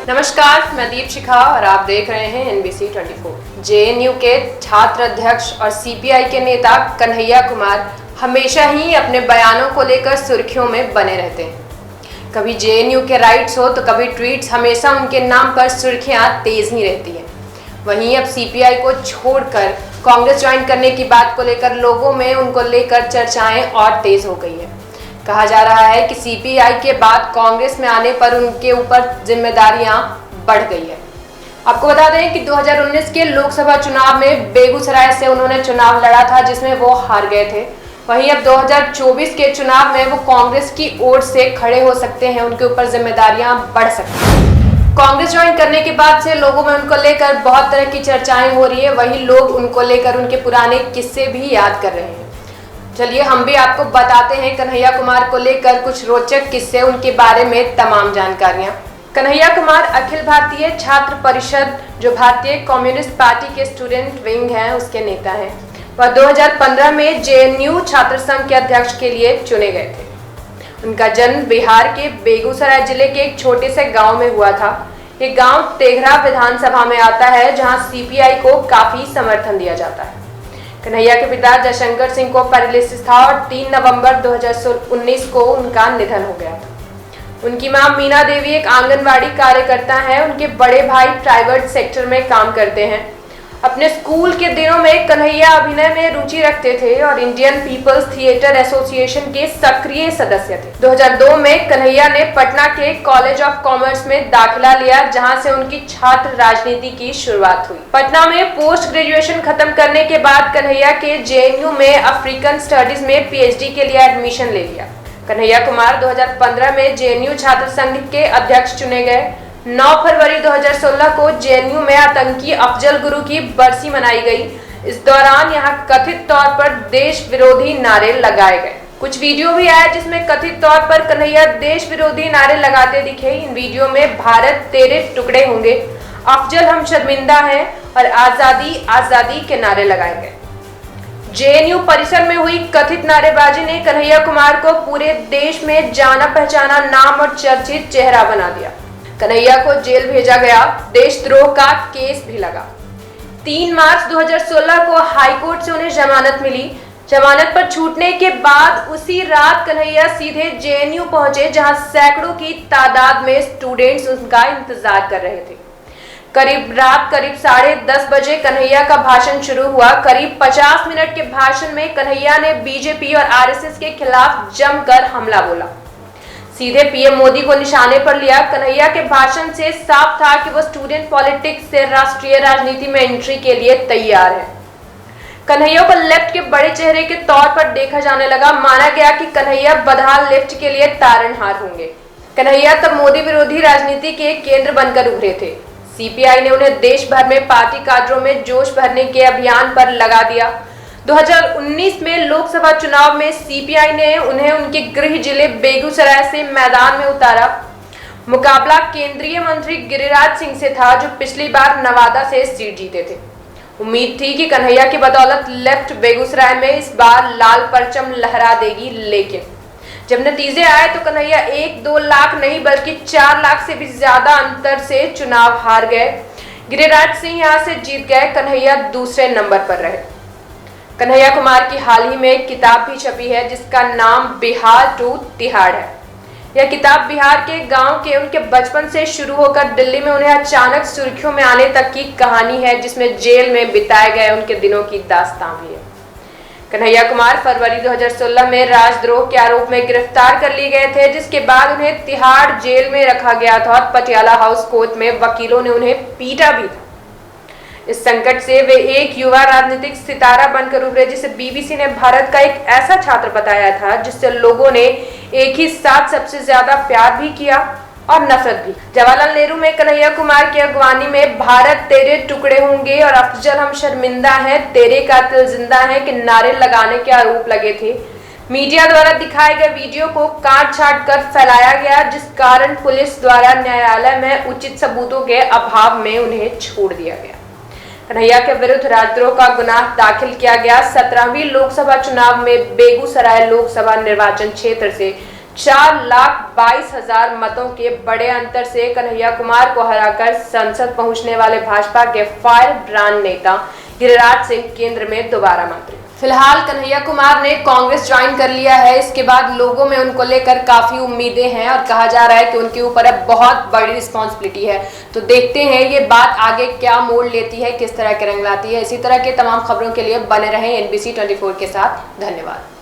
नमस्कार, मैं दीप शिखा और आप देख रहे हैं NBC 24। जेएनयू के छात्र अध्यक्ष और सीपीआई के नेता कन्हैया कुमार हमेशा ही अपने बयानों को लेकर सुर्खियों में बने रहते हैं। कभी जेएनयू के राइट्स हो तो कभी ट्वीट्स, हमेशा उनके नाम पर सुर्खियां तेज ही रहती हैं। वहीं अब सीपीआई को छोड़कर कांग्रेस ज्वाइन करने की बात को लेकर लोगों में उनको लेकर चर्चाएं और तेज हो गई है। कहा जा रहा है कि सीपीआई के बाद कांग्रेस में आने पर उनके ऊपर जिम्मेदारियां बढ़ गई है। आपको बता दें कि 2019 के लोकसभा चुनाव में बेगूसराय से उन्होंने चुनाव लड़ा था, जिसमें वो हार गए थे। वहीं अब 2024 के चुनाव में वो कांग्रेस की ओर से खड़े हो सकते हैं, उनके ऊपर जिम्मेदारियां बढ़ सकती हैं। कांग्रेस ज्वाइन करने के बाद से लोगों में उनको लेकर बहुत तरह की चर्चाएं हो रही है। वहीं लोग उनको लेकर उनके पुराने किस्से भी याद कर रहे हैं। चलिए हम भी आपको बताते हैं कन्हैया कुमार को लेकर कुछ रोचक किस्से, उनके बारे में तमाम जानकारियां। कन्हैया कुमार अखिल भारतीय छात्र परिषद, जो भारतीय कम्युनिस्ट पार्टी के स्टूडेंट विंग हैं, उसके नेता हैं। वह 2015 में जेएनयू छात्र संघ के अध्यक्ष के लिए चुने गए थे। उनका जन्म बिहार के बेगूसराय जिले के एक छोटे से गाँव में हुआ था। ये गाँव तेघरा विधानसभा में आता है, जहाँ सीपीआई को काफी समर्थन दिया जाता है। कन्हैया के पिता जयशंकर सिंह को पैरालिसिस था और 3 नवंबर 2019 को उनका निधन हो गया था। उनकी मां मीना देवी एक आंगनवाड़ी कार्यकर्ता हैं। उनके बड़े भाई प्राइवेट सेक्टर में काम करते हैं। अपने स्कूल के दिनों में कन्हैया अभिनय में रुचि रखते थे और इंडियन पीपल्स थिएटर एसोसिएशन के सक्रिय सदस्य थे। 2002 में कन्हैया ने पटना के कॉलेज ऑफ कॉमर्स में दाखिला लिया, जहां से उनकी छात्र राजनीति की शुरुआत हुई। पटना में पोस्ट ग्रेजुएशन खत्म करने के बाद कन्हैया के जेएनयू में अफ्रीकन स्टडीज में पीएचडी के लिए एडमिशन ले लिया। कन्हैया कुमार 2015 में जेएनयू छात्र संघ के अध्यक्ष चुने गए। 9 फरवरी 2016 को जेएनयू में आतंकी अफजल गुरु की बरसी मनाई गई। इस दौरान यहां कथित तौर पर देश विरोधी नारे लगाए गए। कुछ वीडियो भी आया जिसमें कथित तौर पर कन्हैया देश विरोधी नारे लगाते दिखे। इन वीडियो में भारत तेरे टुकड़े होंगे, अफजल हम शर्मिंदा हैं और आजादी आजादी के नारे लगाए गए। जेएनयू परिसर में हुई कथित नारेबाजी ने कन्हैया कुमार को पूरे देश में जाना पहचाना नाम और चर्चित चेहरा बना दिया। कन्हैया को जेल भेजा गया। देशद्रोह का केस भी लगा। 3 मार्च 2016 को हाईकोर्ट से उन्हें जमानत मिली। जमानत पर छूटने के बाद उसी रात कन्हैया सीधे जेएनयू पहुंचे, जहां सैकड़ों की तादाद में स्टूडेंट्स उनका इंतजार कर रहे थे। करीब 10:30 बजे कन्हैया का भाषण शुरू हुआ। करीब 50 मिनट के भाषण में कन्हैया ने बीजेपी और आरएसएस के खिलाफ जमकर हमला बोला। सीधे पीएम मोदी को निशाने पर लिया। कन्हैया के भाषण से साफ था कि वो स्टूडेंट पॉलिटिक्स से राष्ट्रीय राजनीति में एंट्री के लिए तैयार है। कन्हैया को लेफ्ट के बड़े चेहरे के तौर पर देखा जाने लगा। माना गया कि कन्हैया बदहाल लेफ्ट के लिए तारणहार होंगे। कन्हैया तब मोदी विरोधी राजनीति के केंद्र बनकर उभरे थे। सीपीआई ने उन्हें देश भर में पार्टी काडरों में जोश भरने के अभियान पर लगा दिया। 2019 में लोकसभा चुनाव में सीपीआई ने उन्हें उनके गृह जिले बेगूसराय से मैदान में उतारा। मुकाबला केंद्रीय मंत्री गिरिराज सिंह से था, जो पिछली बार नवादा से सीट जीते थे। उम्मीद थी कि कन्हैया की बदौलत लेफ्ट बेगूसराय में इस बार लाल परचम लहरा देगी, लेकिन जब नतीजे आए तो कन्हैया 1-2 लाख नहीं बल्कि 4 लाख से भी ज्यादा अंतर से चुनाव हार गए। गिरिराज सिंह यहां से जीत गए। कन्हैया दूसरे नंबर पर रहे। कन्हैया कुमार की हाल ही में एक किताब भी छपी है, जिसका नाम बिहार टू तिहाड़ है। यह किताब बिहार के गांव के उनके बचपन से शुरू होकर दिल्ली में उन्हें अचानक सुर्खियों में आने तक की कहानी है, जिसमें जेल में बिताए गए उनके दिनों की दास्तां भी है। कन्हैया कुमार फरवरी 2016 में राजद्रोह के आरोप में गिरफ्तार कर लिए गए थे, जिसके बाद उन्हें तिहाड़ जेल में रखा गया था और पटियाला हाउस कोर्ट में वकीलों ने उन्हें पीटा भी था। इस संकट से वे एक युवा राजनीतिक सितारा बनकर उभरे, जिसे बीबीसी ने भारत का एक ऐसा छात्र बताया था जिससे लोगों ने एक ही साथ सबसे ज्यादा प्यार भी किया और नफरत भी। जवाहरलाल नेहरू में कन्हैया कुमार की अगवानी में भारत तेरे टुकड़े होंगे और अफजल हम शर्मिंदा हैं, तेरे कातिल जिंदा हैं के नारे लगाने के आरोप लगे थे। मीडिया द्वारा दिखाए गए वीडियो को काट छाट कर फैलाया गया, जिस कारण पुलिस द्वारा न्यायालय में उचित सबूतों के अभाव में उन्हें छोड़ दिया गया। कन्हैया के विरुद्ध राजद्रोह का गुनाह दाखिल किया गया। 17वीं लोकसभा चुनाव में बेगूसराय लोकसभा निर्वाचन क्षेत्र से 4,22,000 मतों के बड़े अंतर से कन्हैया कुमार को हराकर संसद पहुंचने वाले भाजपा के फायर ब्रांड नेता गिरिराज सिंह केंद्र में दोबारा मंत्री। फिलहाल कन्हैया कुमार ने कांग्रेस ज्वाइन कर लिया है। इसके बाद लोगों में उनको लेकर काफी उम्मीदें हैं और कहा जा रहा है कि उनके ऊपर अब बहुत बड़ी रिस्पॉन्सिबिलिटी है। तो देखते हैं ये बात आगे क्या मोड़ लेती है, किस तरह के रंग लाती है। इसी तरह के तमाम खबरों के लिए बने रहें NBC 24 के साथ। धन्यवाद।